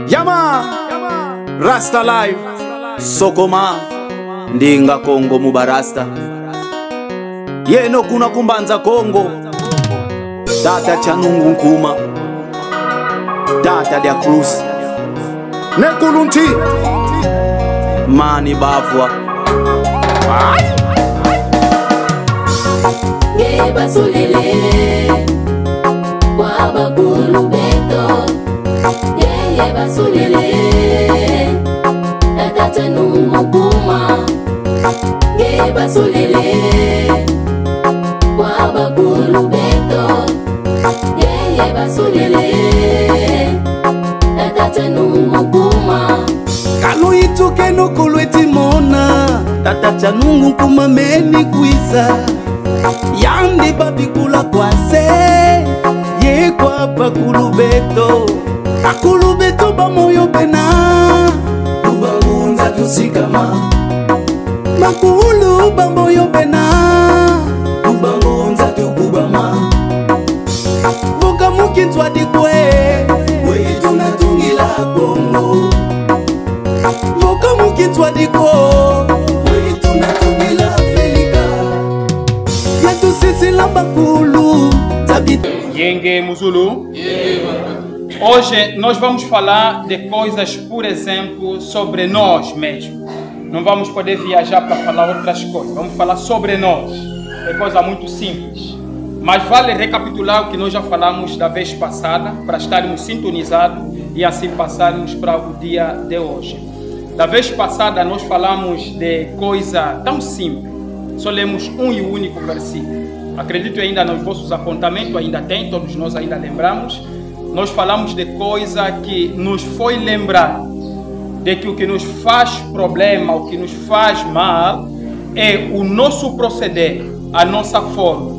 Yama Rasta Live Sokoma Ndinga Kongo Mubarasta Yeno kuna kumbanza Kongo Tata Chanungu Nkuma Tata Dia Cruz Nekulunti Mani Bafwa Geba Sulele Waba Kulubeto Geba Sulele Tata Chanungu Nkuma Geba Sulele Waba Kulubeto Geba Sulele Tata Chanungu Nkuma Kalo ituke no kulweti mona Tata Chanungu Nkuma meni kuisa Yandi babikula kwase Ye kwa pakulubeto Akulubeto ba moyo bena Ubangunza tusikama Makulu ba moyo bena Ubangunza tukubama Voka mukintwa dikwe Wei tunatungila Kongo Voka mukintwa diko Wei tunatungila Afrika Yetu sisi lamba kulu Yenge Muzulu. Hoje nós vamos falar de coisas, por exemplo, sobre nós mesmos. Não vamos poder viajar para falar outras coisas. Vamos falar sobre nós. É coisa muito simples. Mas vale recapitular o que nós já falamos da vez passada, para estarmos sintonizados e assim passarmos para o dia de hoje. Da vez passada nós falamos de coisa tão simples. Só lemos um e único versículo. Acredito ainda nos vossos apontamentos, ainda tem, todos nós ainda lembramos. Nós falamos de coisa que nos foi lembrar de que o que nos faz problema, o que nos faz mal, é o nosso proceder, a nossa forma,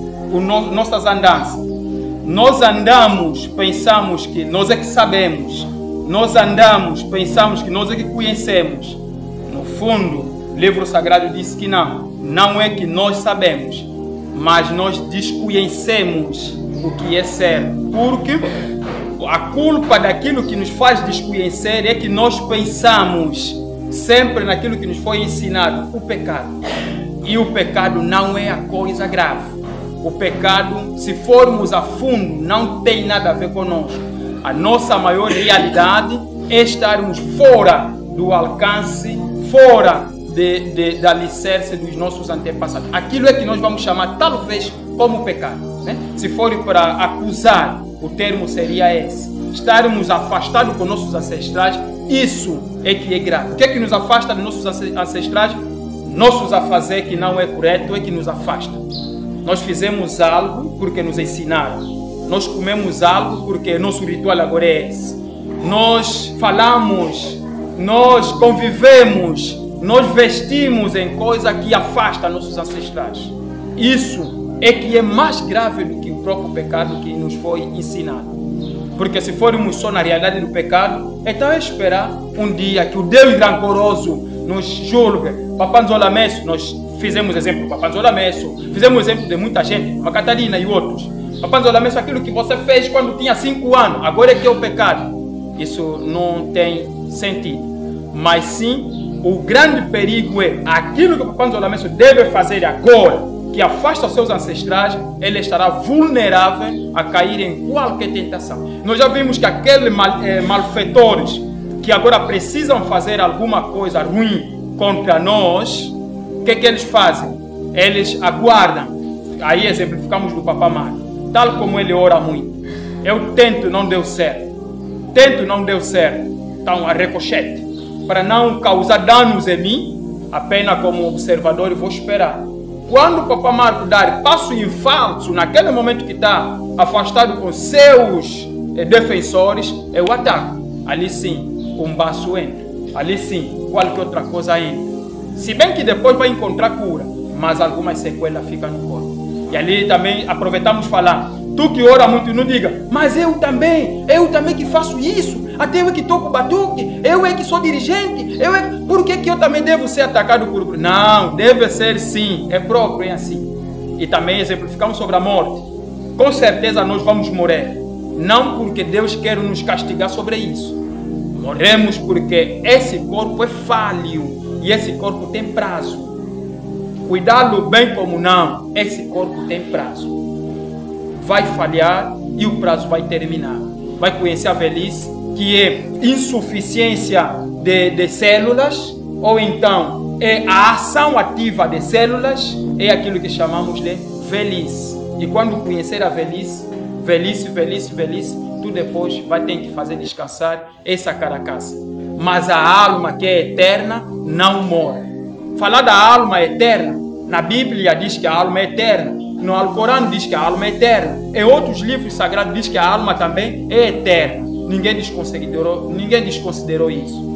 nossas andanças. Nós andamos, pensamos que nós é que sabemos. Nós andamos, pensamos que nós é que conhecemos. No fundo, o livro sagrado diz que não é que nós sabemos, mas nós desconhecemos o que é certo. Porque a culpa daquilo que nos faz desconhecer é que nós pensamos sempre naquilo que nos foi ensinado, o pecado. E o pecado não é a coisa grave. O pecado, se formos a fundo, não tem nada a ver conosco. A nossa maior realidade é estarmos fora do alcance, fora da alicerce dos nossos antepassados. Aquilo é que nós vamos chamar talvez como pecado, né? Se for para acusar, o termo seria esse. Estarmos afastados com nossos ancestrais, isso é que é grave. O que é que nos afasta dos nossos ancestrais? Nossos afazer que não é correto é que nos afasta. Nós fizemos algo porque nos ensinaram. Nós comemos algo porque nosso ritual agora é esse. Nós falamos, nós convivemos, nós vestimos em coisa que afasta nossos ancestrais. Isso é que é mais grave do que o próprio pecado que nos foi ensinado. Porque se formos só na realidade do pecado, então é esperar um dia que o Deus rancoroso nos julgue. Papai Nzola Messo, nós fizemos exemplo do Papai Nzola Messo, fizemos exemplo de muita gente, a Catarina e outros. Papai Nzola Messo, aquilo que você fez quando tinha 5 anos, agora é que é o pecado. Isso não tem sentido. Mas sim, o grande perigo é aquilo que o Papai Nzola Messo deve fazer agora, que afasta os seus ancestrais, ele estará vulnerável a cair em qualquer tentação. Nós já vimos que aqueles malfeitores que agora precisam fazer alguma coisa ruim contra nós, o que eles fazem? Eles aguardam. Aí exemplificamos do Papá Mário. Tal como ele ora muito. Eu tento, não deu certo. Tento, não deu certo. Então, a ricochete. Para não causar danos em mim, apenas como observador eu vou esperar. Quando o Papá Marco dar passo em falso, naquele momento que está afastado com seus defensores, eu ataco. Ali sim, um baço entra. Ali sim, qualquer outra coisa entra. Se bem que depois vai encontrar cura, mas algumas sequelas ficam no corpo. E ali também aproveitamos falar. Tu que ora muito, não diga, mas eu também que faço isso. Até eu é que toco o batuque, eu é que sou dirigente, por que eu também devo ser atacado por... Não, deve ser sim, é próprio, é assim. E também exemplificamos sobre a morte. Com certeza nós vamos morrer. Não porque Deus quer nos castigar sobre isso, Morremos porque esse corpo é falho e esse corpo tem prazo. Cuidá-lo bem como não, esse corpo tem prazo. Vai falhar e o prazo vai terminar. Vai conhecer a velhice, que é insuficiência de células, ou então é a ação ativa de células, é aquilo que chamamos de velhice. E quando conhecer a velhice, tu depois vai ter que fazer descansar essa carcaça. Mas a alma que é eterna não morre. Falar da alma eterna, na Bíblia diz que a alma é eterna, no Alcorão diz que a alma é eterna, em outros livros sagrados diz que a alma também é eterna. Ninguém desconsiderou isso.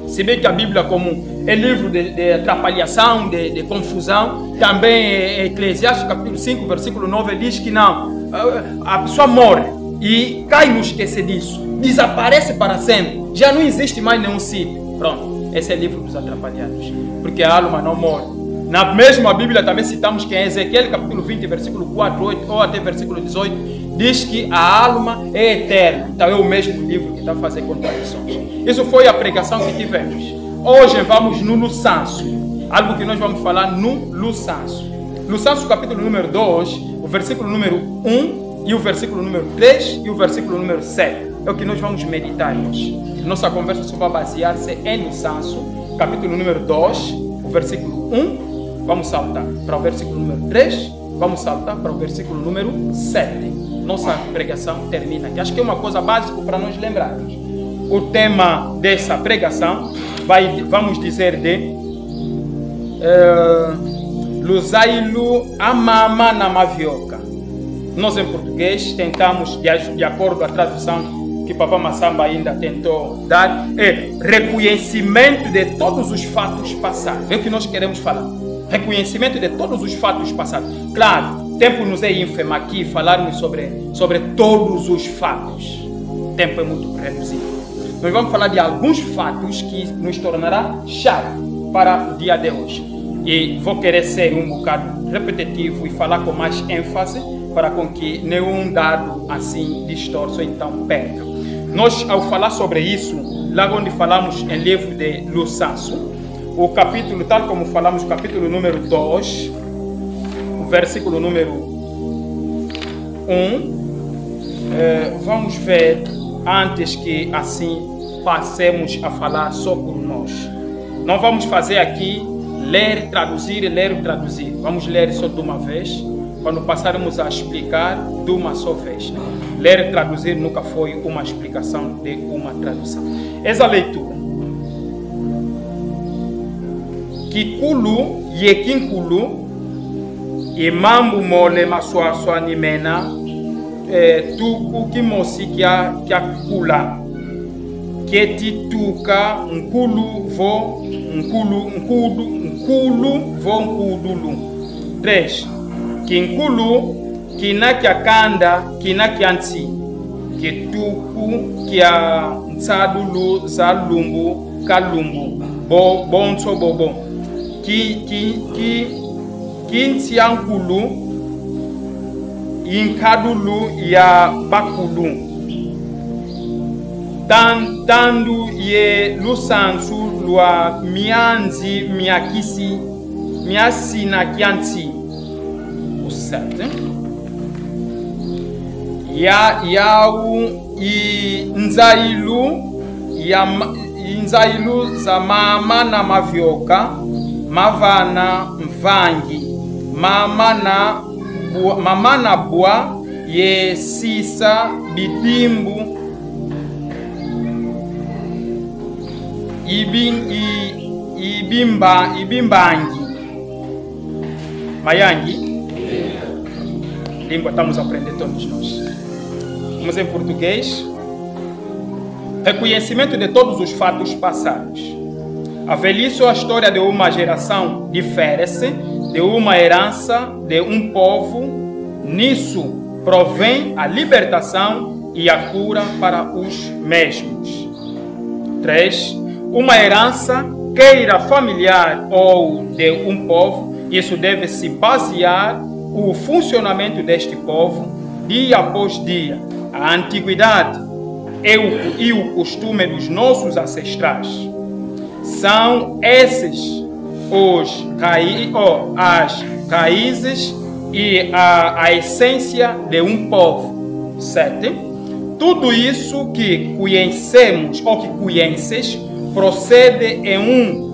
Se bem que a Bíblia, como é livro de atrapalhação, de confusão, também Eclesiastes capítulo 5, versículo 9, diz que não, a pessoa morre e cai no esquecediço, desaparece para sempre, já não existe mais nenhum sítio. Pronto, esse é o livro dos atrapalhados, porque a alma não morre. Na mesma Bíblia também citamos que em Ezequiel capítulo 20, versículo 4, 8 ou até versículo 18, diz que a alma é eterna. Então é o mesmo livro que está a fazer contradições. Isso foi a pregação que tivemos. Hoje vamos no Luçanço, algo que nós vamos falar no Luçanço. Luçanço capítulo número 2, o versículo número 1 e o versículo número 3 e o versículo número 7. É o que nós vamos meditar hoje. Nossa conversa só vai basear-se em Luçanço, capítulo número 2, o versículo 1. Vamos saltar para o versículo número 3, vamos saltar para o versículo número 7. Nossa pregação termina aqui. Acho que é uma coisa básica para nós lembrarmos. O tema dessa pregação vamos dizer de Luzailu Amama na Mavioca. Nós em português tentamos, de acordo com a tradução que Papa Massamba ainda tentou dar, é reconhecimento de todos os fatos passados. É o que nós queremos falar. Reconhecimento de todos os fatos passados. Claro, o tempo nos é ínfimo aqui falarmos sobre todos os fatos. O tempo é muito reduzido. Nós vamos falar de alguns fatos que nos tornará chave para o dia de hoje. E vou querer ser um bocado repetitivo e falar com mais ênfase para com que nenhum dado assim distorça ou então perca. Nós, ao falar sobre isso, lá onde falamos em livro de Luçanço, o capítulo, tal como falamos, o capítulo número 2, o versículo número 1, vamos ver antes que assim passemos a falar só por nós. Não vamos fazer aqui ler, traduzir. Vamos ler só de uma vez, quando passarmos a explicar de uma só vez. Ler e traduzir nunca foi uma explicação de uma tradução. Essa leitura. Kikulu yekinkulu imambu mole maswaswa nimena tuku kimosi kya kula ketituka nkulu vo nkudulu 3 kinkulu kina kya kanda kina kya nti kituku kya nsadulu za lumbu kalumbu bonso bobo kintiankulu inkadulu ya bakulu tandu ye lusansu lwa mianzi miakisi miasina kianti o 7 yau inzailu za mama na mavyoka mavana mvangi mama na bua ye sisa bidimbu ibimbangi mayangi língua estamos a aprender todos nós. Vamos em português. Reconhecimento de todos os fatos passados. A velhice ou a história de uma geração difere-se de uma herança de um povo. Nisso provém a libertação e a cura para os mesmos. 3. Uma herança, queira familiar ou de um povo, isso deve se basear o funcionamento deste povo dia após dia. A antiguidade e o costume dos nossos ancestrais. São esses as raízes e a essência de um povo. 7. Tudo isso que conhecemos ou que conheces procede em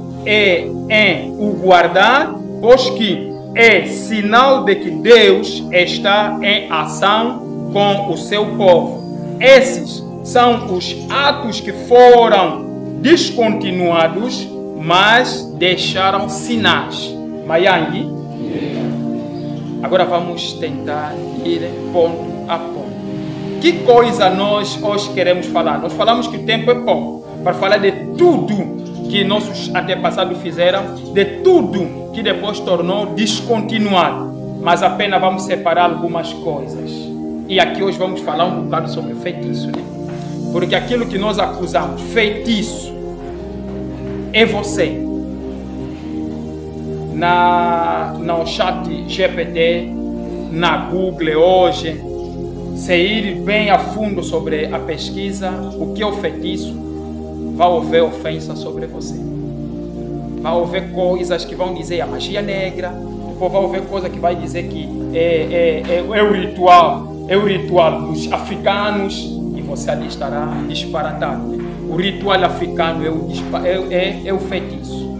o guardar, pois que é sinal de que Deus está em ação com o seu povo. Esses são os atos que foram descontinuados, mas deixaram sinais. Mayang, agora vamos tentar ir ponto a ponto. Que coisa nós hoje queremos falar? Nós falamos que o tempo é pouco para falar de tudo que nossos antepassados fizeram, de tudo que depois tornou descontinuado. Mas apenas vamos separar algumas coisas. E aqui hoje vamos falar um bocado sobre feitiço, né? Porque aquilo que nós acusamos, feitiço, é você. No chat GPT, na Google hoje, se ir bem a fundo sobre a pesquisa, o que é o feitiço, vai haver ofensa sobre você. Vai haver coisas que vão dizer a magia negra, depois vai haver coisa que vai dizer que é o ritual dos africanos, e você ali estará disparatado. Né? O ritual africano é o feitiço.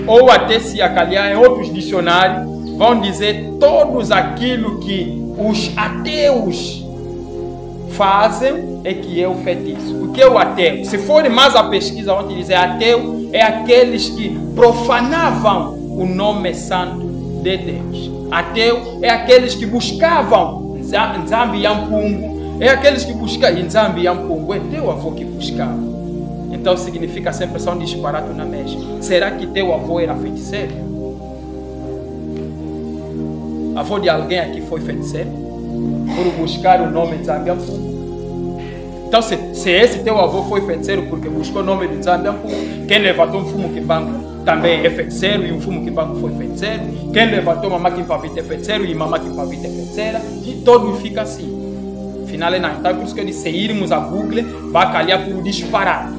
Ou até se acalhar em outros dicionários, vão dizer todos aquilo que os ateus fazem é que é o feitiço. O que é o ateu? Se for mais a pesquisa, vão te dizer ateu é aqueles que profanavam o nome santo de Deus. Ateu é aqueles que buscavam Nzambi Yampungu. É aqueles que buscavam Nzambi Yampungu. É teu avô que buscava. Então significa sempre só um disparate na mesma. Será que teu avô era feiticeiro? Avô de alguém aqui foi feiticeiro? Por buscar o nome de Nzambi Yampungu. Então se esse teu avô foi feiticeiro porque buscou o nome de Nzambi Yampungu, quem levantou um fumo quimbangu também é feiticeiro, e um fumo quimbangu foi feiticeiro. Quem levantou mamá quimpavita é feiticeiro, e mamá quimpavita é feiticeira, e todo fica assim. Afinal é não. Então por isso que eu disse, se irmos a Google, vai calhar por disparate.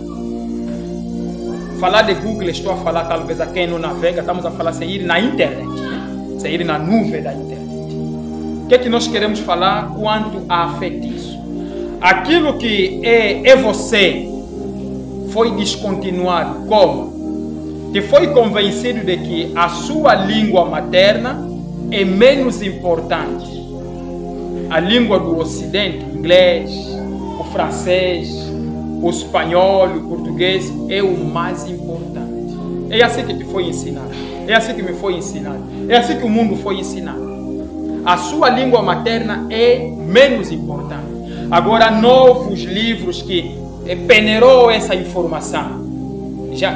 Falar de Google, estou a falar talvez a quem não navega, estamos a falar se ir na internet, né? Se ir na nuvem da internet. O que é que nós queremos falar quanto a feitiço? Aquilo que é você foi descontinuado como? Que foi convencido de que a sua língua materna é menos importante. A língua do Ocidente, inglês, o francês, o espanhol, o português, é o mais importante. É assim que te foi ensinado. É assim que me foi ensinado. É assim que o mundo foi ensinado. A sua língua materna é menos importante. Agora, novos livros que peneirou essa informação.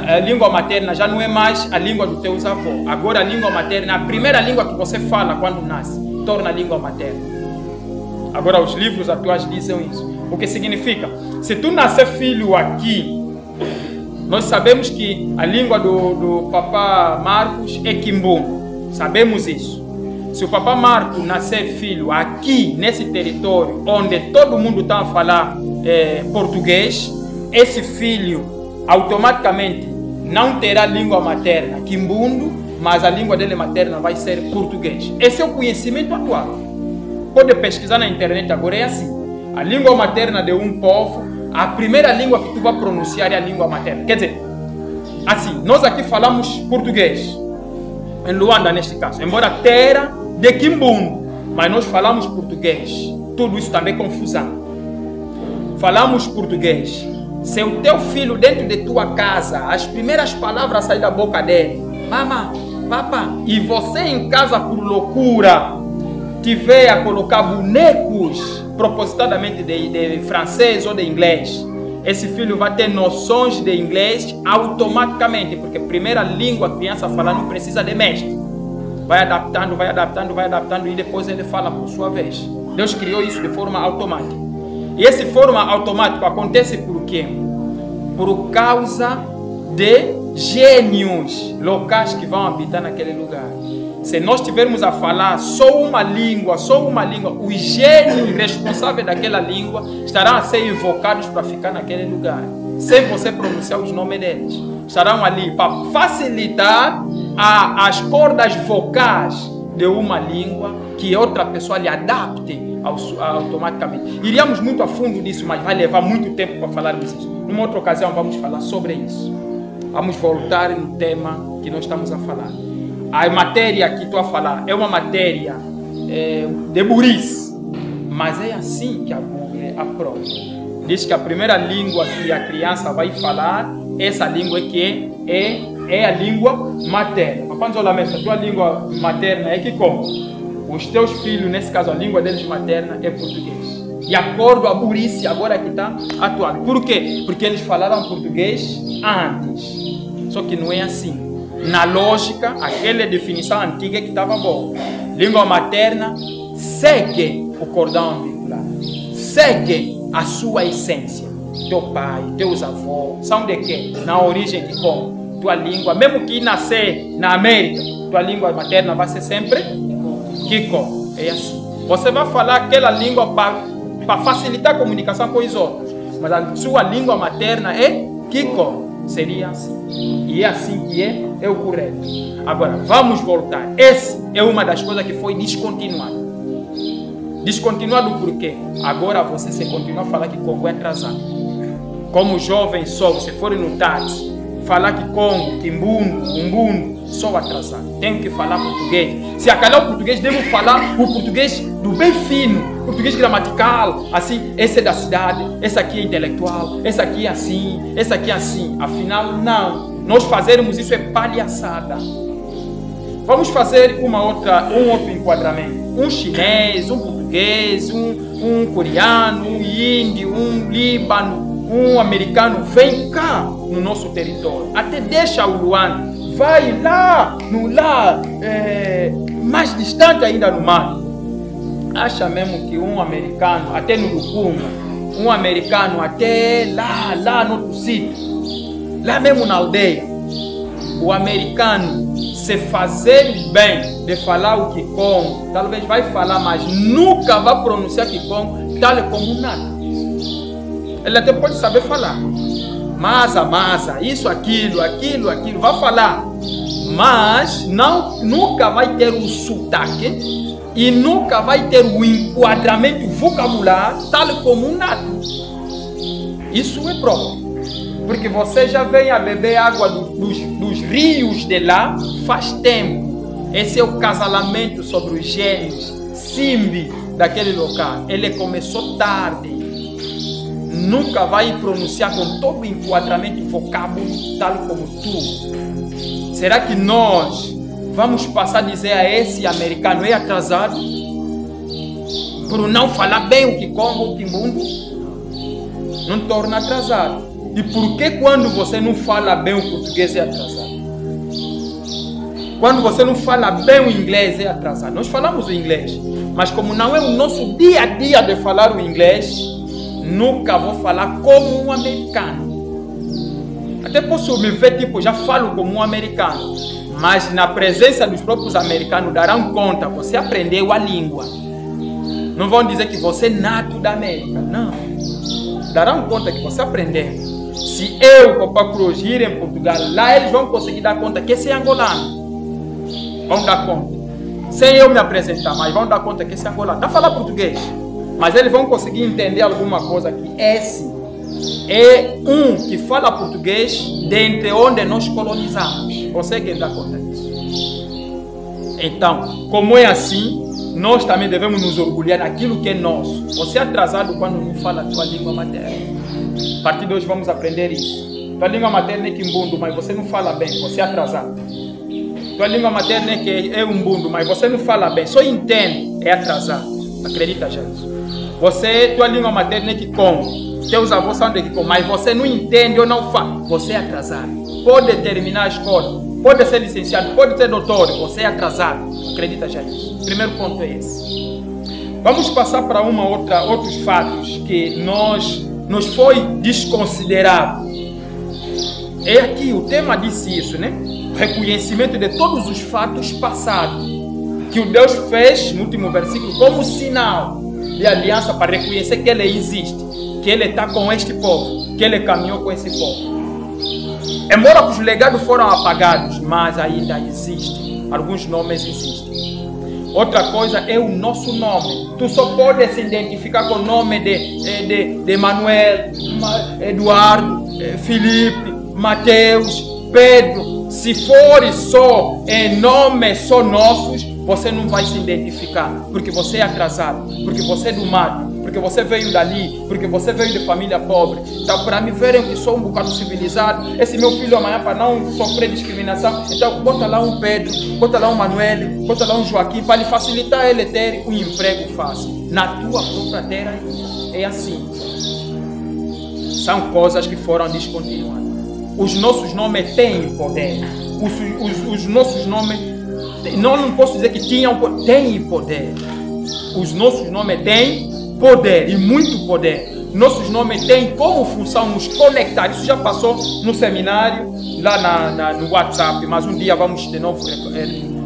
A língua materna já não é mais a língua dos teus avós. Agora a língua materna, a primeira língua que você fala quando nasce, torna a língua materna. Agora os livros atuais dizem isso. O que significa? Se tu nascer filho aqui, nós sabemos que a língua do papá Marcos é Kimbundu. Sabemos isso. Se o papá Marcos nascer filho aqui, nesse território, onde todo mundo está a falar português, esse filho automaticamente não terá língua materna Kimbundu, mas a língua dele materna vai ser português. Esse é o conhecimento atual. Pode pesquisar na internet agora, é assim. A língua materna de um povo, a primeira língua que tu vai pronunciar é a língua materna. Quer dizer, assim, nós aqui falamos português, em Luanda neste caso, embora terra de Kimbundu, mas nós falamos português. Tudo isso também é confusão. Falamos português. Se o teu filho dentro de tua casa, as primeiras palavras saem da boca dele, mama, papá, e você em casa por loucura tiver a colocar bonecos propositadamente de francês ou de inglês, esse filho vai ter noções de inglês automaticamente, porque a primeira língua que a criança fala não precisa de mestre. Vai adaptando, vai adaptando, vai adaptando e depois ele fala por sua vez. Deus criou isso de forma automática. E essa forma automática acontece por quê? Por causa de gênios locais que vão habitar naquele lugar. Se nós estivermos a falar só uma língua, os gênios responsáveis daquela língua estarão a ser invocados para ficar naquele lugar, sem você pronunciar os nomes deles. Estarão ali para facilitar as cordas vocais de uma língua que outra pessoa lhe adapte automaticamente. Iríamos muito a fundo disso, mas vai levar muito tempo para falarmos isso. Numa outra ocasião vamos falar sobre isso. Vamos voltar no tema que nós estamos a falar. A matéria que estou a falar é uma matéria de burrice, mas é assim que a Google aprova. Diz que a primeira língua que a criança vai falar, essa língua que é a língua materna. Papai, olha mesmo, a tua língua materna é que como? Os teus filhos, nesse caso, a língua deles materna é português. De acordo com a burrice agora que está atuando. Por quê? Porque eles falaram português antes. Só que não é assim. Na lógica, aquela definição antiga que estava boa. Língua materna segue o cordão umbilical, segue a sua essência. Teu pai, teus avós, são de quê? Na origem de como? Tua língua, mesmo que nascer na América, tua língua materna vai ser sempre Kiko. É assim. Você vai falar aquela língua para facilitar a comunicação com os outros, mas a sua língua materna é Kiko. Seria assim. E é assim que é o correto. Agora, vamos voltar. Essa é uma das coisas que foi descontinuada. Descontinuado por quê? Agora você se continua a falar que Congo é atrasado. Como jovem só, você for no táxi, falar que Congo, Kimbundo, Umbundo, sou atrasado. Tenho que falar português. Se acalhar o português, devo falar o português do bem fino, português gramatical, assim, esse é da cidade, esse aqui é intelectual, esse aqui é assim, esse aqui é assim. Afinal, não. Nós fazermos isso é palhaçada. Vamos fazer um outro enquadramento. Um chinês, um português, um coreano, um índio, um líbano, um americano, vem cá no nosso território. Até deixa o Luanda. Vai lá, mais distante ainda no mar. Acha mesmo que um americano, até no Lucumba, um americano até lá no outro sítio, lá mesmo na aldeia, o americano, se fazer bem de falar o Kikongo, talvez vai falar, mas nunca vai pronunciar Kikongo tal como nada. Ele até pode saber falar. Masa, isso, aquilo, vai falar. Mas nunca vai ter o sotaque e nunca vai ter o enquadramento vocabular tal como nada. Isso é próprio. Porque você já vem a beber água dos rios de lá faz tempo. Esse é o casalamento sobre os genes, Simbi, daquele local. Ele começou tarde. Nunca vai pronunciar com todo o enquadramento vocábulo tal como tu. Será que nós vamos passar a dizer a esse americano é atrasado por não falar bem o Kikongo ou o Kimbundo? Não torna atrasado. E por que quando você não fala bem o português é atrasado? Quando você não fala bem o inglês é atrasado. Nós falamos o inglês, mas como não é o nosso dia a dia de falar o inglês, nunca vou falar como um americano. Até posso me ver, tipo, já falo como um americano, mas na presença dos próprios americanos darão conta, você aprendeu a língua. Não vão dizer que você é nato da América, não. Darão conta que você aprendeu. Se eu, Copa Cruz, ir em Portugal, lá eles vão conseguir dar conta que esse é angolano. Vão dar conta. Sem eu me apresentar, mas vão dar conta que esse é angolano. Não fala português. Mas eles vão conseguir entender alguma coisa que esse é um que fala português dentre onde nós colonizamos. Conseguem dar conta disso? Então, como é assim, nós também devemos nos orgulhar daquilo que é nosso. Você é atrasado quando não fala a tua língua materna. A partir de hoje vamos aprender isso. Tua língua materna é Kimbundo, mas você não fala bem, você é atrasado. Tua língua materna é Umbundo, mas você não fala bem, só entende, é atrasado. Acredita, gente. Tua língua materna é Kikongo, teus avós são de Kikongo, mas você não entende ou não fala, você é atrasado. Pode terminar a escola, pode ser licenciado, pode ser doutor, você é atrasado. Acredita, gente. O primeiro ponto é esse. Vamos passar para outros fatos que nos foi desconsiderado. É aqui, o tema disse isso, né? Reconhecimento de todos os fatos passados que o Deus fez no último versículo como sinal de aliança para reconhecer que Ele existe, que Ele está com este povo, que Ele caminhou com esse povo. Embora os legados foram apagados, mas ainda existem. Alguns nomes existem. Outra coisa é o nosso nome. Tu só pode se identificar com o nome de Manuel, Eduardo, Felipe, Mateus, Pedro. Se for só nomes só nossos, você não vai se identificar, porque você é atrasado, porque você é do mato, porque você veio dali, porque você veio de família pobre. Então, para me verem que sou um bocado civilizado, esse meu filho amanhã, para não sofrer discriminação, então bota lá um Pedro, bota lá um Manuel, bota lá um Joaquim, para lhe facilitar ele ter um emprego fácil. Na tua própria terra é assim. São coisas que foram descontinuadas. Os nossos nomes têm poder. Os nossos nomes, não posso dizer que têm poder. Os nossos nomes têm poder, e muito poder. Nossos nomes têm como função nos conectar. Isso já passou no seminário, lá no WhatsApp, mas um dia vamos de novo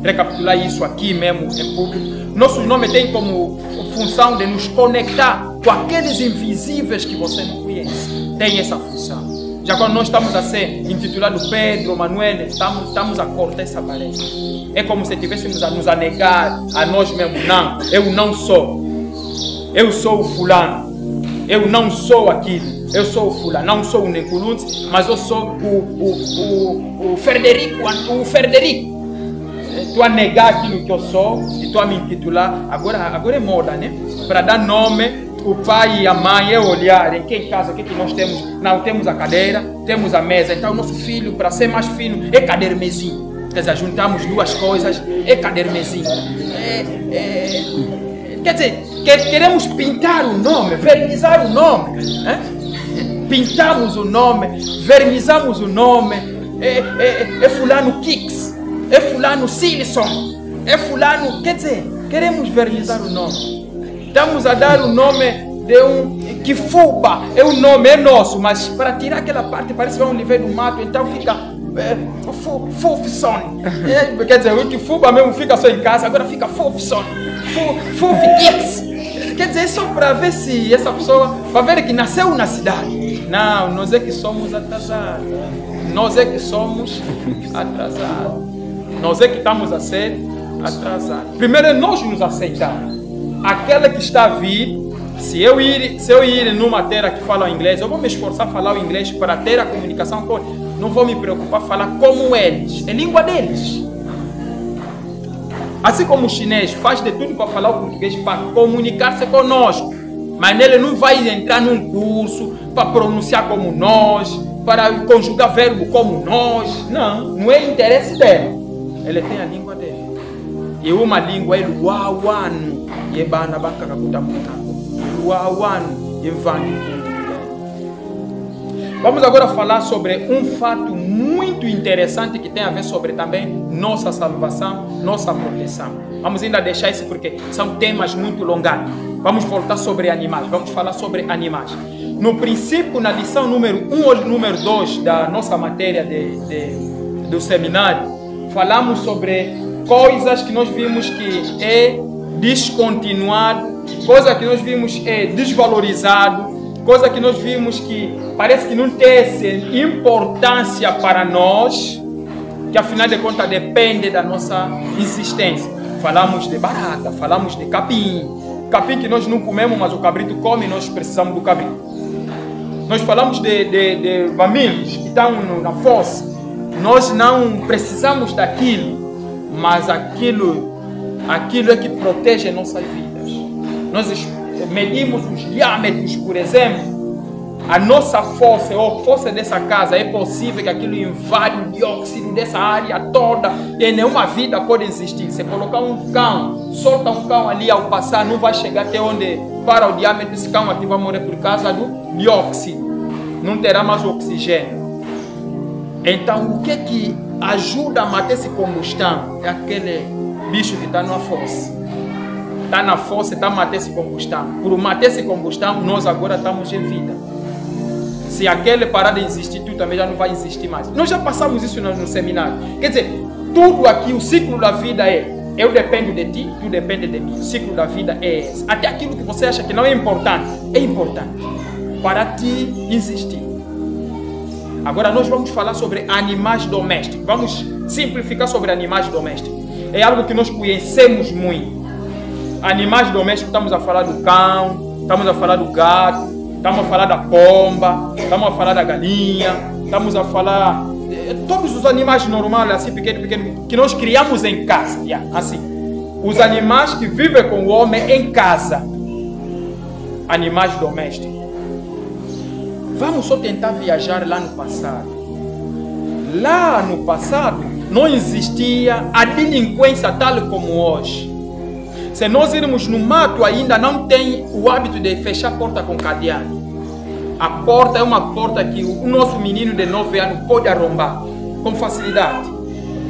recapitular isso aqui mesmo em público. Nossos nomes têm como função de nos conectar com aqueles invisíveis que você não conhece. Tem essa função. Já quando nós estamos a ser intitulados Pedro, Manuel, estamos a cortar essa barreira. É como se estivéssemos a nos negar a nós mesmos. Não, eu não sou. Eu sou o fulano. Eu não sou aquilo. Eu sou o fulano. Não sou o Neculuntes, mas eu sou o Frederico. Estou a negar aquilo que eu sou e estou a me intitular. Agora é moda, né? Para dar nome. O pai e a mãe é olhar em que casa, o que nós temos. Não, temos a cadeira, temos a mesa. Então o nosso filho, para ser mais fino, é cadermezinho. Quer dizer, juntamos duas coisas, é cadermezinho. Quer dizer, queremos pintar o nome, vernizar o nome. Pintamos o nome, vernizamos o nome. É fulano Kicks, é fulano Silisson, é fulano... Quer dizer, queremos vernizar o nome. Estamos a dar o nome de um Kifuba, o nome é nosso, mas para tirar aquela parte parece que vamos viver no mato, então fica Fufson. Quer dizer, o Kifuba mesmo fica só em casa, agora fica Fufson, Fufix. Quer dizer, só para ver se essa pessoa vai ver que nasceu na cidade. Não, nós é que somos atrasados. Nós é que somos atrasados. Nós é que estamos a ser atrasados. Primeiro é nós nos aceitarmos. Aquela que está a vir, se eu ir numa terra que fala inglês, eu vou me esforçar a falar o inglês para ter a comunicação com eles. Não vou me preocupar a falar como eles, é língua deles. Assim como o chinês faz de tudo para falar o português, para comunicar-se conosco. Mas ele não vai entrar num curso para pronunciar como nós, para conjugar verbo como nós. Não é interesse dele. Ele tem a língua dele. E uma língua é Luauano. E bana banca Luauano. E vangue. Vamos agora falar sobre um fato muito interessante que tem a ver sobre também nossa salvação, nossa proteção. Vamos ainda deixar isso porque são temas muito longados. Vamos voltar sobre animais, vamos falar sobre animais. No princípio, na lição número 1 ou número 2 da nossa matéria do seminário, falamos sobre coisas que nós vimos que é descontinuado, coisa que nós vimos é desvalorizado, coisa que nós vimos que parece que não tem importância para nós, que afinal de contas depende da nossa existência. Falamos de barata, falamos de capim. Capim que nós não comemos, mas o cabrito come e nós precisamos do cabrito. Nós falamos de mamilos que estão na fossa. Nós não precisamos daquilo, mas aquilo é que protege nossas vidas. Nós medimos os diâmetros, por exemplo. A nossa fossa, ou a fossa dessa casa, é possível que aquilo invade o dióxido dessa área toda e nenhuma vida pode existir. Se colocar um cão, solta um cão ali ao passar, não vai chegar até onde para o diâmetro desse cão aqui vai morrer por causa do dióxido. Não terá mais oxigênio. Então, o que ajuda a matar esse combustão? É aquele bicho que está na fossa. Está na fossa, está a matar esse combustão. Por matar esse combustão, nós agora estamos em vida. Se aquele parar de existir, tu também já não vai existir mais. Nós já passamos isso no seminário. Quer dizer, tudo aqui, o ciclo da vida é Eu dependo de ti, tu depende de mim. O ciclo da vida é esse. Até aquilo que você acha que não é importante para ti existir. Agora nós vamos falar sobre animais domésticos. Vamos simplificar sobre animais domésticos. É algo que nós conhecemos muito. Animais domésticos, estamos a falar do cão, estamos a falar do gato, estamos a falar da pomba, estamos a falar da galinha, estamos a falar de todos os animais normais, assim, pequeno, que nós criamos em casa. Assim, os animais que vivem com o homem em casa. Animais domésticos. Vamos só tentar viajar lá no passado. Lá no passado não existia a delinquência tal como hoje. Se nós irmos no mato, ainda não tem o hábito de fechar a porta com cadeado. A porta é uma porta que o nosso menino de 9 anos pode arrombar com facilidade.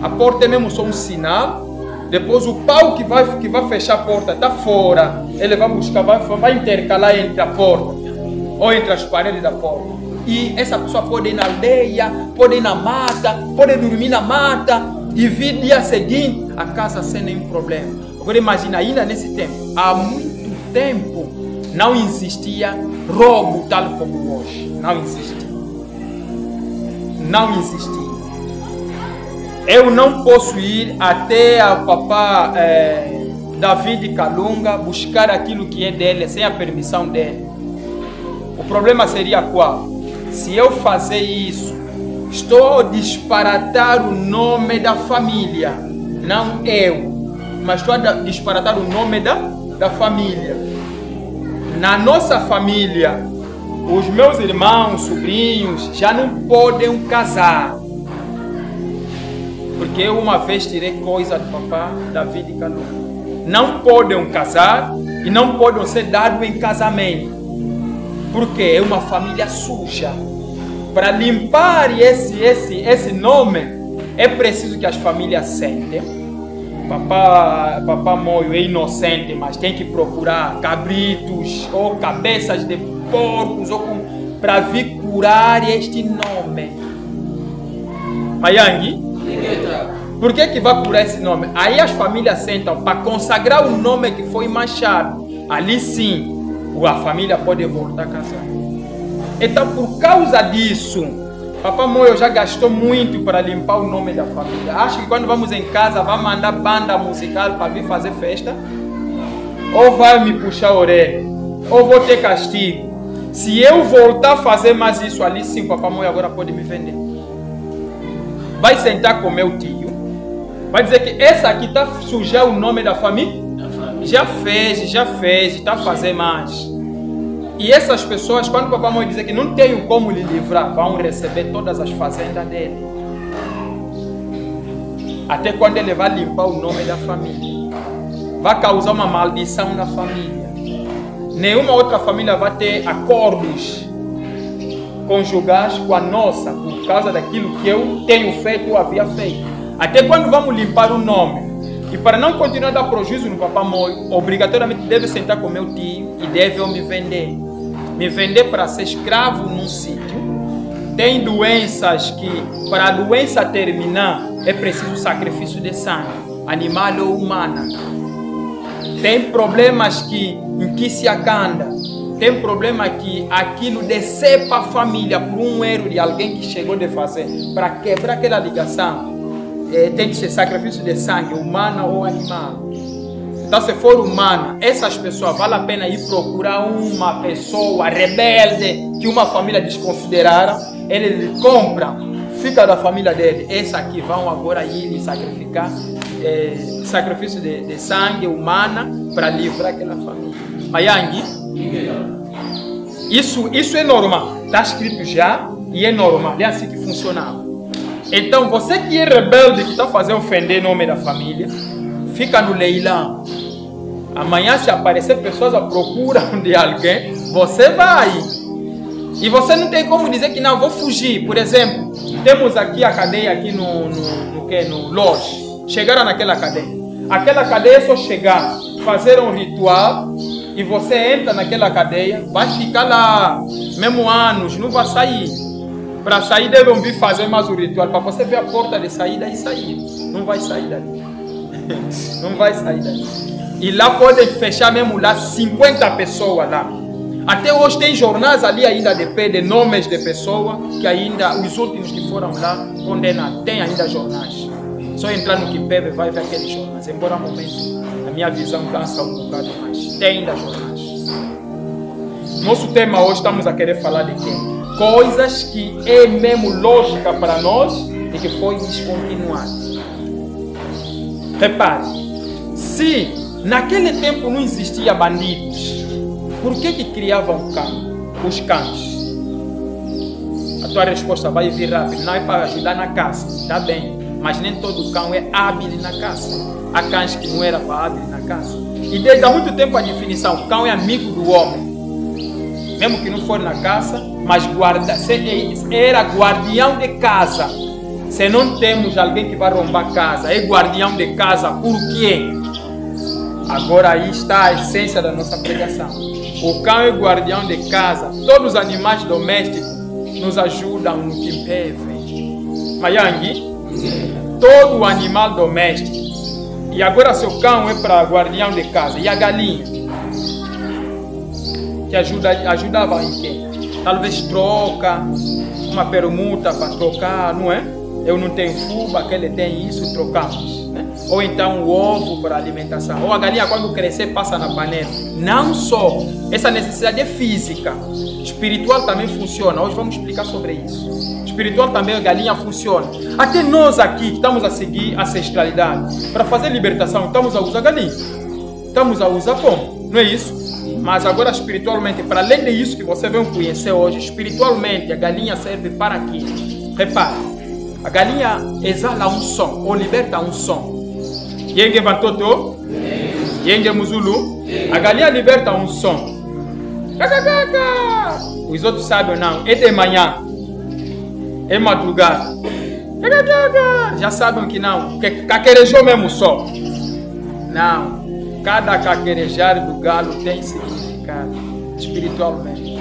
A porta é mesmo só um sinal. Depois o pau que vai fechar a porta está fora. Ele vai buscar, vai intercalar entre a porta ou entre as paredes da porta. E essa pessoa pode ir na aldeia, pode ir na mata, pode dormir na mata e vir dia seguinte a casa sem nenhum problema. Agora imagina, ainda nesse tempo, há muito tempo, não existia roubo tal como hoje. Não existia. Não existia. Eu não posso ir até a papá David Kalunga buscar aquilo que é dele sem a permissão dele. O problema seria qual? Se eu fazer isso, estou a disparatar o nome da família, não eu, mas estou a disparatar o nome da família. Na nossa família, os meus irmãos, sobrinhos, já não podem casar. Porque eu uma vez tirei coisa do papá David Kalunga. Não podem casar e não podem ser dados em casamento. Porque é uma família suja. Para limpar esse nome, é preciso que as famílias sentem. Papá Moio é inocente, mas tem que procurar cabritos ou cabeças de porcos para vir curar este nome. Mayangi, por que vai curar esse nome? Aí as famílias sentam para consagrar o nome que foi manchado. Ali sim, a família pode voltar a casar. Então, por causa disso, Papai Moio já gastou muito para limpar o nome da família. Acho que quando vamos em casa, vai mandar banda musical para vir fazer festa? Ou vai me puxar a orelha? Ou vou ter castigo? Se eu voltar a fazer mais isso ali, sim, Papai Moio agora pode me vender. Vai sentar com meu tio. Vai dizer que essa aqui está sujar o nome da família? Já fez, está a fazer mais. E essas pessoas, quando o Papai Moio dizer que não tenho como lhe livrar, vão receber todas as fazendas dele. Até quando ele vai limpar o nome da família. Vai causar uma maldição na família. Nenhuma outra família vai ter acordos conjugais com a nossa, por causa daquilo que eu tenho feito ou havia feito. Até quando vamos limpar o nome. E para não continuar a dar prejuízo no Papai Moio, obrigatoriamente deve sentar com meu tio e deve eu me vender. Me vender para ser escravo num sítio. Tem doenças que, para a doença terminar, é preciso sacrifício de sangue, animal ou humana. Tem problemas em que se acanda. Tem problema que aquilo decepa a família por um erro de alguém que chegou de fazer. Para quebrar aquela ligação, tem que ser sacrifício de sangue, humana ou animal. Então, se for humana, essas pessoas, vale a pena ir procurar uma pessoa rebelde que uma família desconsideraram. Ele compra, fica da família dele. Essa aqui vão agora ir sacrificar sacrifício de sangue humana para livrar aquela família. Mayangi, isso é normal. Está escrito já e é normal. É assim que funcionava. Então, você que é rebelde, que está fazendo ofender o nome da família, fica no leilão. Amanhã, se aparecer pessoas à procura de alguém, você vai. E você não tem como dizer que não, vou fugir. Por exemplo, temos aqui a cadeia aqui no Loja. Chegaram naquela cadeia. Aquela cadeia é só chegar, fazer um ritual e você entra naquela cadeia, vai ficar lá, mesmo anos, não vai sair. Para sair, devem vir fazer mais um ritual, para você ver a porta de saída e sair. Não vai sair dali. Não vai sair daí. E lá podem fechar mesmo lá 50 pessoas lá. Até hoje tem jornais ali ainda de pé, de nomes de pessoas que ainda, os últimos que foram lá condenados. Tem ainda jornais. Só entrar no Kimpeve vai ver aqueles jornais. Embora no momento a minha visão cansa um bocado mais. Tem ainda jornais. Nosso tema hoje estamos a querer falar de quê? Coisas que é mesmo lógica para nós e que foi descontinuado. Repare, se naquele tempo não existia bandidos, por que criavam os cães? A tua resposta vai vir rápido. Não é para ajudar na caça, está bem. Mas nem todo cão é hábil na caça. Há cães que não eram para hábil na caça. E desde há muito tempo a definição, cão é amigo do homem. Mesmo que não for na caça, mas era guardião de casa. Se não temos alguém que vai roubar casa, é guardião de casa, por quê? Agora aí está a essência da nossa pregação. O cão é guardião de casa. Todos os animais domésticos nos ajudam no Kimpeve. Mayangi, todo animal doméstico. E agora seu cão é para guardião de casa. E a galinha? Que ajudava em quê? Talvez troca, uma permuta para trocar, não é? Eu não tenho fuba, aquele tem isso, trocamos. Né? Ou então o ovo para alimentação. Ou a galinha quando crescer passa na panela. Não só, essa necessidade é física. Espiritual também funciona. Hoje vamos explicar sobre isso. Espiritual também a galinha funciona. Até nós aqui que estamos a seguir a ancestralidade. Para fazer libertação, estamos a usar galinha. Estamos a usar como? Não é isso? Mas agora espiritualmente, para além disso que você vem conhecer hoje, espiritualmente a galinha serve para quê? Repare. A galinha exala um som, ou liberta um som. Yenge Vantoto? Yenge Muzulu? A galinha liberta um som. Os outros sabem não. É de manhã. É madrugada. Já sabem que não. Que caquerejou mesmo só. Não. Cada caquerejar do galo tem significado. Espiritualmente.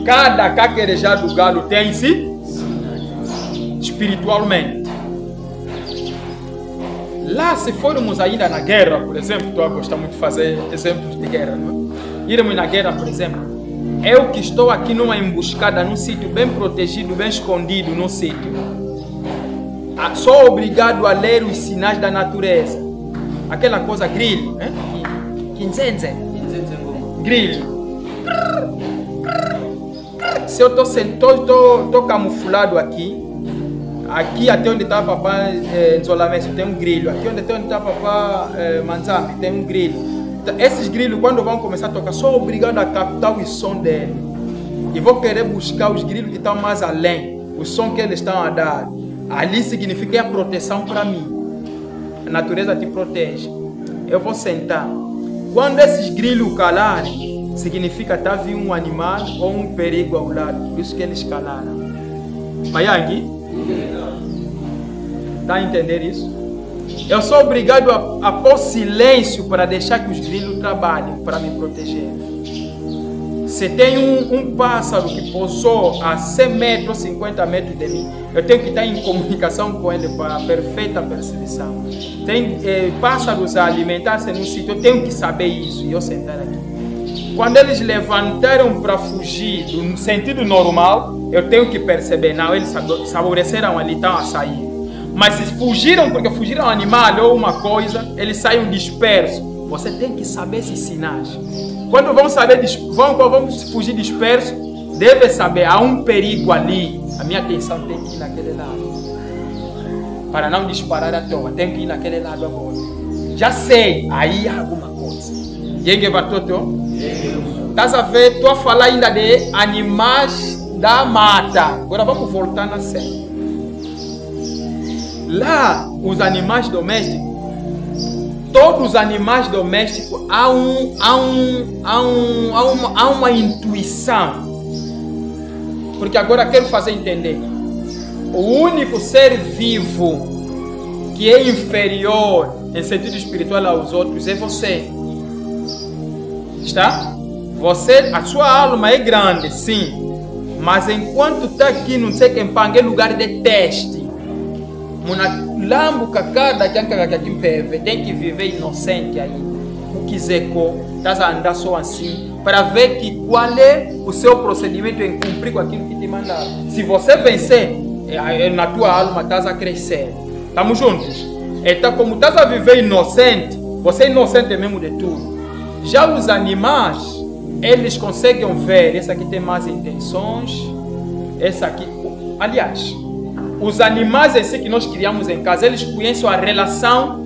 Cada caquerejar do galo tem significado. Espiritualmente. Lá, se formos ainda na guerra, por exemplo, tu gosta muito de fazer exemplos de guerra, não é? Irmos na guerra, por exemplo, eu que estou aqui numa emboscada, num sítio bem protegido, bem escondido, num sítio, sou obrigado a ler os sinais da natureza. Aquela coisa grilo, né? Quinzenze. Grilo. Se eu estou camuflado aqui até onde está papai Nzolamesse tem um grilo. Aqui onde está papai Manzambi tem um grilo. Então, esses grilos, quando vão começar a tocar, sou obrigado a captar o som dele. E vou querer buscar os grilos que estão mais além. O som que eles estão a dar. Ali significa a proteção para mim. A natureza te protege. Eu vou sentar. Quando esses grilos calarem, significa que está vindo um animal ou um perigo ao lado. Por isso que eles calaram. Mayangi? Está a entender isso? Eu sou obrigado a pôr silêncio para deixar que os grilos trabalhem, para me proteger. Se tem um pássaro que pousou a 100 metros, 50 metros de mim, eu tenho que estar em comunicação com ele para a perfeita percepção. Tem pássaros a alimentar-se no sítio, eu tenho que saber isso e eu sentar aqui. Quando eles levantaram para fugir no sentido normal, eu tenho que perceber, não, eles saboreceram ali, estão a sair. Mas se fugiram porque fugiram um animal ou uma coisa, eles saem dispersos. Você tem que saber esses sinais. Quando vão fugir dispersos, deve saber, há um perigo ali. A minha atenção tem que ir naquele lado. Para não disparar à toa, tem que ir naquele lado agora. Já sei, aí há alguma coisa. Yenge Batoto? Estás a ver? Estou a falar ainda de animais da mata. Agora vamos voltar na série. Lá, os animais domésticos, todos os animais domésticos há uma intuição. Porque agora quero fazer entender. O único ser vivo que é inferior em sentido espiritual aos outros é você. Está? Você, a sua alma é grande, sim. Mas enquanto está aqui, não sei quem paga, é lugar de teste. Muna lambu kakada kyanka kakimpeve, tem que viver inocente aí. O quiseco, estás a andar só assim, para ver que qual é o seu procedimento em cumprir com aquilo que te mandaram. Se você vencer, na tua alma estás a crescer. Estamos juntos? Então, como estás a viver inocente, você é inocente mesmo de tudo. Já os animais, eles conseguem ver, esse aqui tem más intenções, esse aqui, aliás, os animais em si que nós criamos em casa, eles conhecem a relação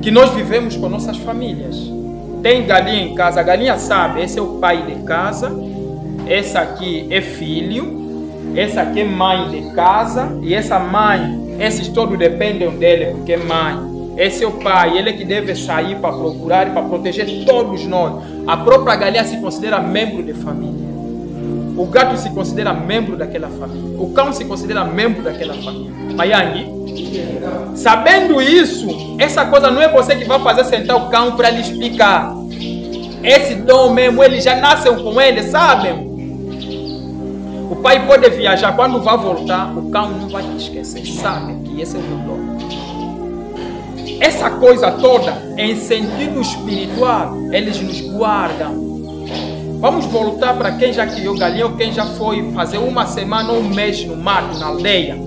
que nós vivemos com nossas famílias. Tem galinha em casa, a galinha sabe, esse é o pai de casa, esse aqui é filho, esse aqui é mãe de casa, e essa mãe, esses todos dependem dele porque é mãe. Esse é o pai, ele é que deve sair para procurar e para proteger todos nós. A própria galinha se considera membro de família. O gato se considera membro daquela família. O cão se considera membro daquela família. Mayangi, sabendo isso, essa coisa não é você que vai fazer sentar o cão para lhe explicar. Esse dom mesmo, eles já nascem com ele, sabem? O pai pode viajar, quando vai voltar, o cão não vai te esquecer. Sabe que esse é o meu dom. Essa coisa toda, em sentido espiritual, eles nos guardam. Vamos voltar para quem já criou galinha ou quem já foi fazer uma semana ou um mês no mato, na aldeia.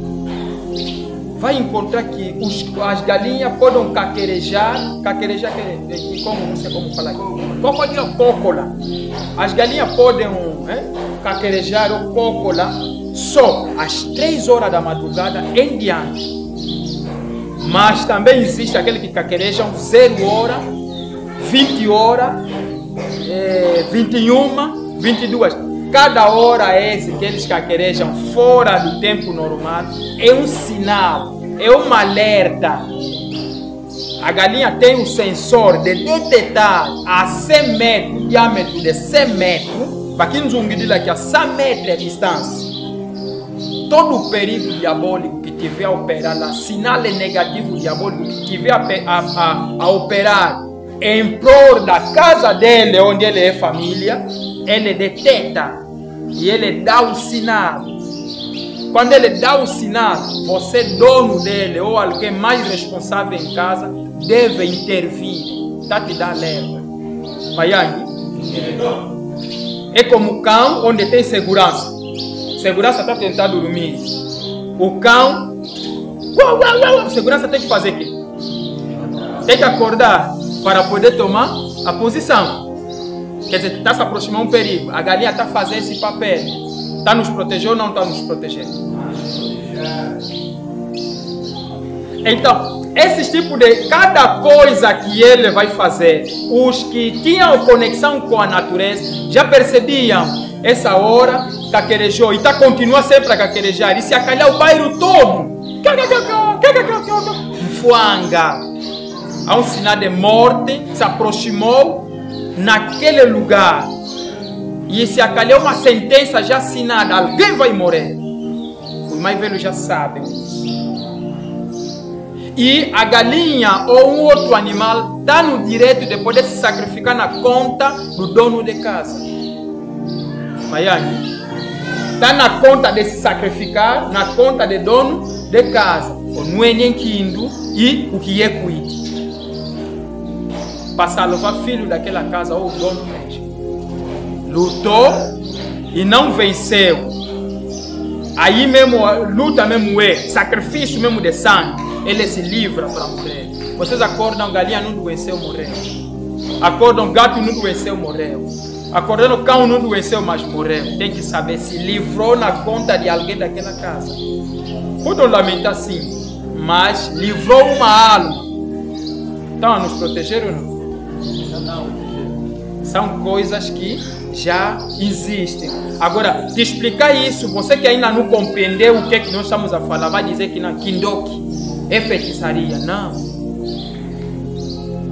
Vai encontrar que as galinhas podem caquerejar, como não sei como falar aqui, cócola. As galinhas podem caquerejar ou cócola só às 3 horas da madrugada em diante. Mas também existe aquele que caquerejam 0 hora, 20 horas, 21, 22. Cada hora esse que eles caquerejam fora do tempo normal é um sinal, é um alerta. A galinha tem um sensor de detectar a 100 metros, diâmetro de 100 metros, para quem nos unguidila aqui a 100 metros de distância. Todo o perigo diabólico que tiver a operar lá, sinal negativo diabólico que tiver a operar em prol da casa dele, onde ele é família, ele detecta e ele dá o sinal. Quando ele dá o sinal, você, dono dele ou alguém mais responsável em casa, deve intervir, tá te dá alerta. Mayangi, é como o cão onde tem segurança. Segurança está tentando dormir. O cão, segurança tem que fazer o quê? Tem que acordar para poder tomar a posição. Quer dizer, está se aproximando um perigo. A galinha está fazendo esse papel. Está nos protegendo ou não está nos protegendo? Então, esse tipo de cada coisa que ele vai fazer, os que tinham conexão com a natureza já percebiam essa hora, caquerejou e continua sempre a caquerejar e se acalhar o bairro todo. Fuanga. Há um sinal de morte, se aproximou naquele lugar e se acalhou uma sentença já assinada, alguém vai morrer. Os mais velhos já sabem isso. E a galinha ou um outro animal está no direito de poder se sacrificar na conta do dono de casa. Mayangi, está na conta de se sacrificar, na conta de dono de casa. O não é nem quindo e o que é cuide. Para salvar filho daquela casa ou o dono mesmo. Lutou e não venceu. Aí mesmo, luta mesmo é, sacrifício mesmo de sangue. Ele se livra para morrer. Vocês acordam, galinha não adoeceu, morreu. Acordam, gato não adoeceu, morreu. Acordando, cão não adoeceu, mas morreu. Tem que saber se livrou na conta de alguém daquela casa. Podem lamentar sim, mas livrou uma alma. Estão a nos proteger ou não? São coisas que já existem. Agora, te explicar isso, você que ainda não compreendeu o que é que nós estamos a falar, vai dizer que não, Kindoki é feitiçaria. Não.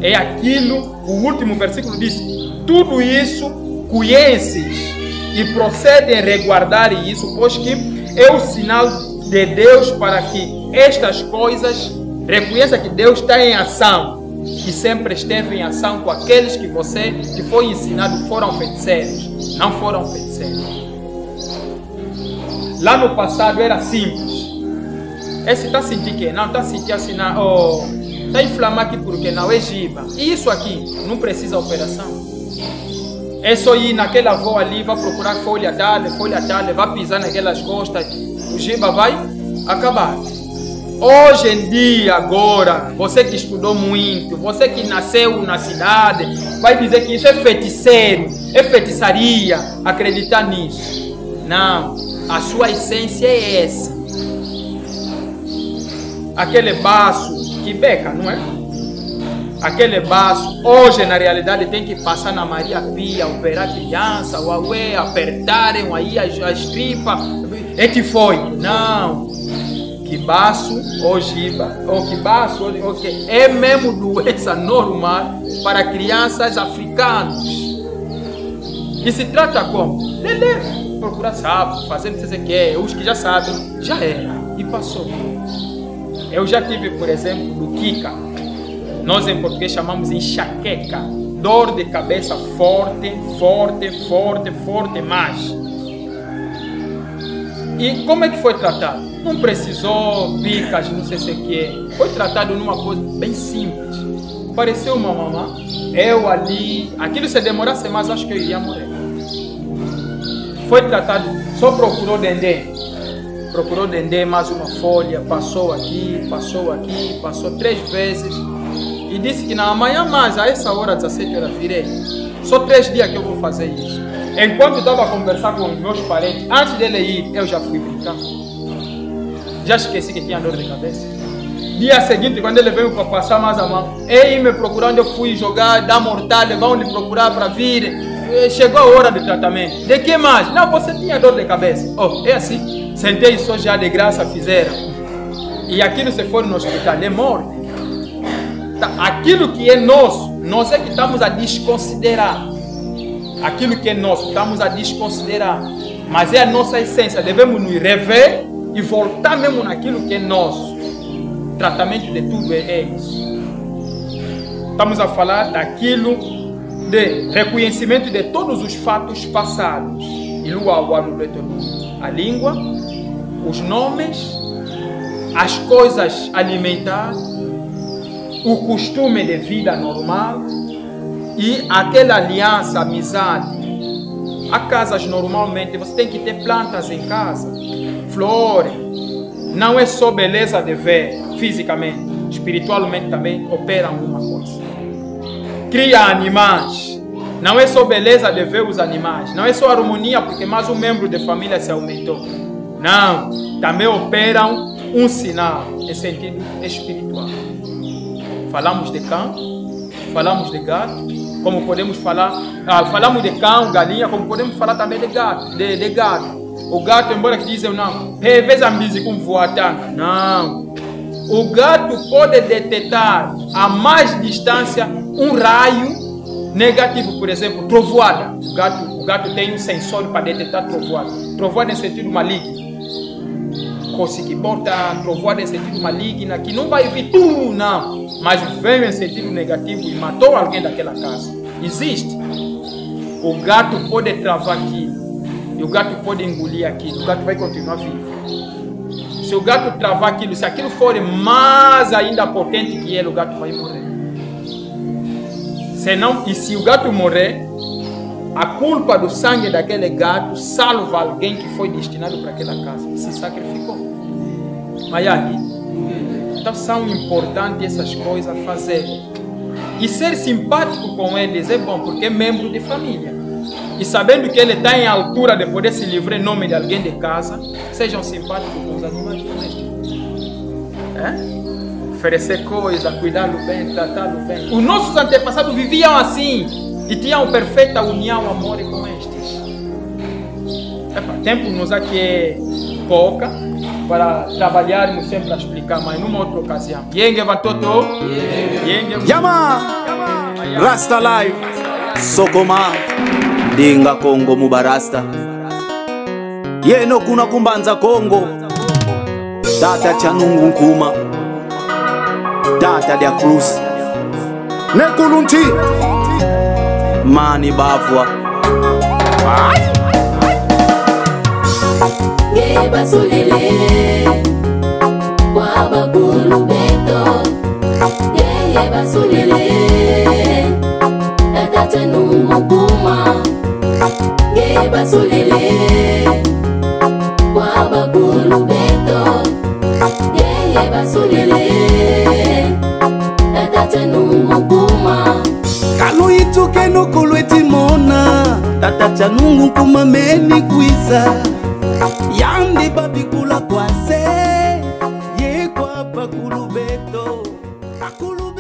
É aquilo, o último versículo diz, tudo isso conheces e procedem a reguardar isso, pois que é o sinal de Deus para que estas coisas reconheça que Deus está em ação. Que sempre esteve em ação com aqueles que você que foi ensinado foram feiticeiros, não foram feiticeiros. Lá no passado era simples. Esse está sentindo que não está sentindo assim, não, está inflamado aqui porque não é giba. E isso aqui não precisa operação. É só ir naquela avó ali, vai procurar folha tal, vai pisar naquelas costas, o giba vai acabar. Hoje em dia, agora, você que estudou muito, você que nasceu na cidade, vai dizer que isso é feiticeiro, é feitiçaria, acreditar nisso. Não, a sua essência é essa. Aquele baço que beca, não é? Aquele baço, hoje na realidade tem que passar na Maria Pia, operar criança, o auê, apertarem aí as tripas, é que foi. Não. Que baço, ogiba, ou que baço, okay. É mesmo doença normal para crianças africanas. E se trata como? Lele, procurar sabe, fazer não sei o que, os que já sabem, já era, e passou. Eu já tive, por exemplo, do Kika. Nós em português chamamos enxaqueca. Dor de cabeça forte, mais. E como é que foi tratado? Não precisou picas, não sei o que. Foi tratado numa coisa bem simples. Pareceu uma mamã, eu ali. Aquilo se demorasse mais, acho que eu iria morrer. Foi tratado, só procurou dendê. Procurou dendê, mais uma folha, passou aqui, passou 3 vezes. E disse que na amanhã mais, a essa hora, 17 horas, virei. Só 3 dias que eu vou fazer isso. Enquanto eu estava a conversar com os meus parentes, antes dele ir, eu já fui brincar. Já esqueci que tinha dor de cabeça. Dia seguinte, quando ele veio para passar mais a mão, ele me procurando, eu fui jogar, dar mortal, vão lhe procurar para vir. Chegou a hora de tratamento. De que mais? Não, você tinha dor de cabeça. Oh, é assim. Sentei só já de graça, fizeram. E aquilo se for no hospital, é morte. Aquilo que é nosso, nós é que estamos a desconsiderar. Aquilo que é nosso, estamos a desconsiderar. Mas é a nossa essência. Devemos nos rever e voltar mesmo naquilo que é nosso. O tratamento de tudo é isso. Estamos a falar daquilo de reconhecimento de todos os fatos passados. A língua, os nomes, as coisas alimentares, o costume de vida normal e aquela aliança, amizade. Há casas normalmente, você tem que ter plantas em casa, flores. Não é só beleza de ver fisicamente, espiritualmente também opera alguma coisa. Cria animais. Não é só beleza de ver os animais, não é só harmonia porque mais um membro da família se aumentou. Não, também operam um sinal em sentido espiritual. Falamos de cão, falamos de gato, como podemos falar, falamos de cão, galinha, como podemos falar também de gato, de gato. O gato, embora que dizem não, reveza a música com voatanga, não. O gato pode detectar a mais distância um raio negativo, por exemplo, trovoada. O gato tem um sensor para detectar trovoada. Trovoada em sentido maligno. Consegui botar trovoada em sentido maligno, que não vai vir tudo, não. Mas veio em sentido negativo e matou alguém daquela casa. Existe. O gato pode travar aquilo. E o gato pode engolir aquilo. O gato vai continuar vivo. Se o gato travar aquilo, se aquilo for mais ainda potente que ele, o gato vai morrer. Senão, e se o gato morrer, a culpa do sangue daquele gato salva alguém que foi destinado para aquela casa. Se sacrificou. Mas aí, então são importantes essas coisas fazer. E ser simpático com eles é bom, porque é membro de família. E sabendo que ele está em altura de poder se livrar em nome de alguém de casa, sejam simpáticos com os animais domésticos. Oferecer coisa, cuidá-lo bem, tratá-lo bem. Os nossos antepassados viviam assim e tinham perfeita união, amor com estes. Tempo nos aqui é pouca para trabalharmos sempre a explicar, mas numa outra ocasião. Yenge Vatoto, Yama, Rasta Live, Sokoma, Dinga Kongo Mubarasta. Yeno kuna kumbanza Kongo, Tata Chanungu Nkuma, Tata Dia Cruz, Nekulunti, Mani Bafwa. Ge basulele, basulele Tata numukuma Ge basulele Wabakulu beto Yeye basulele Tata numukuma Kalo ituke no kolweti mona Tata chanungu kuma meni kuisa Yandi babikula kwase Ye kwa bakulu beto Akulu